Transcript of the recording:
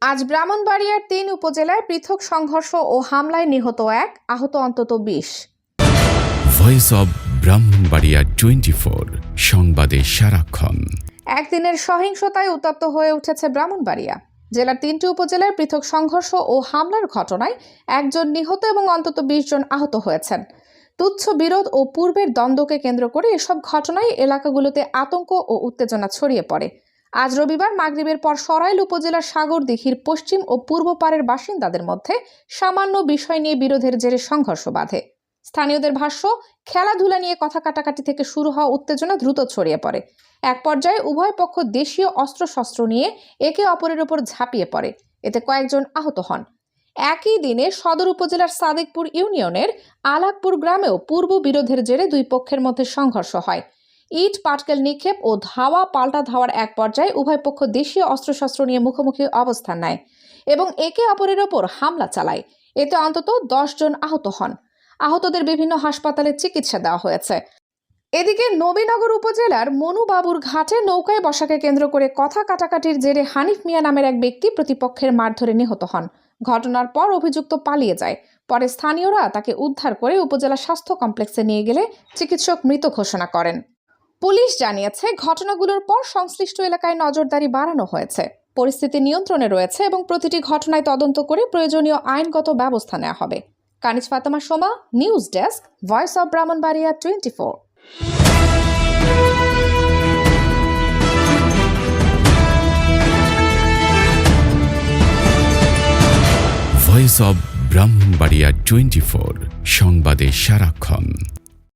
আজ ব্রাহ্মণবাড়িয়ার ৩ উপজেলায় পৃথক সংঘর্ষ ও হামলায় নিহত ১, আহত অন্তত ২০। ভয়েস অব ব্রাহ্মণবাড়িয়া 24 সংবাদে সারাক্ষণ। একদিনের সহিংসতায় উত্তপ্ত হয়ে উঠেছে ব্রাহ্মণবাড়িয়া। জেলার ৩টি উপজেলায় পৃথক সংঘর্ষ ও হামলার ঘটনায় একজন নিহত এবং অন্তত ২০ জন আহত হয়েছেন। তুচ্ছ বিরোধ ও পূর্বের দ্বন্দ্বকে কেন্দ্র করে এসব ঘটনায় এলাকাগুলোতে আতঙ্ক ও উত্তেজনা ছড়িয়ে পড়ে। আজ রবিবার মাগরিবের পর সরাইল উপজেলার সাগরদিঘির পশ্চিম ও পূর্ব পাড়ের বাসিন্দাদের মধ্যে সামান্য বিষয় নিয়ে বিরোধের জেরে সংঘর্ষ বাধে। স্থানীয়দের ভাষ্য, খেলাধুলা নিয়ে কথা কাটাকাটি থেকে শুরু হওয়া উত্তেজনা দ্রুত ছড়িয়ে পড়ে। এক পর্যায়ে উভয় পক্ষ দেশীয় অস্ত্রশস্ত্র নিয়ে একে অপরের উপর ঝাঁপিয়ে পড়ে। এতে কয়েকজন আহত হন। একই দিনে সদর উপজেলার সাদেকপুর ইউনিয়নের আলাকপুর গ্রামেও পূর্ব বিরোধের জেরে দুই পক্ষের মধ্যে সংঘর্ষ হয়। ইট পাটকেল নিক্ষেপ ও ধাওয়া পাল্টা ধাওয়ার এক পর্যায়ে উভয় পক্ষ দেশীয় অস্ত্রশস্ত্র নিয়ে মুখোমুখি অবস্থান নেয় এবং একে অপরের ওপর হামলা চালায়। এতে অন্তত ১০ জন আহত হন। আহতদের বিভিন্ন হাসপাতালে চিকিৎসা দেওয়া হয়েছে। এদিকে নবীনগর উপজেলার মনুবাবুর ঘাটে নৌকায় বসাকে কেন্দ্র করে কথা কাটাকাটির জেরে হানিফ মিয়া নামের এক ব্যক্তি প্রতিপক্ষের মারধরে নিহত হন। ঘটনার পর অভিযুক্ত পালিয়ে যায়। পরে স্থানীয়রা তাকে উদ্ধার করে উপজেলা স্বাস্থ্য কমপ্লেক্সে নিয়ে গেলে চিকিৎসক মৃত ঘোষণা করেন। পুলিশ জানিয়েছে, ঘটনাগুলোর পর সংশ্লিষ্ট এলাকায় নজরদারি বাড়ানো হয়েছে। পরিস্থিতি নিয়ন্ত্রণে রয়েছে এবং প্রতিটি ঘটনায় তদন্ত করে প্রয়োজনীয় আইনগত ব্যবস্থা নেওয়া হবে। Kaniz Fatema Soma, news desk, voice of Brahmanbaria 24। Voice of Brahmanbaria 24 সংবাদে সারাক্ষণ।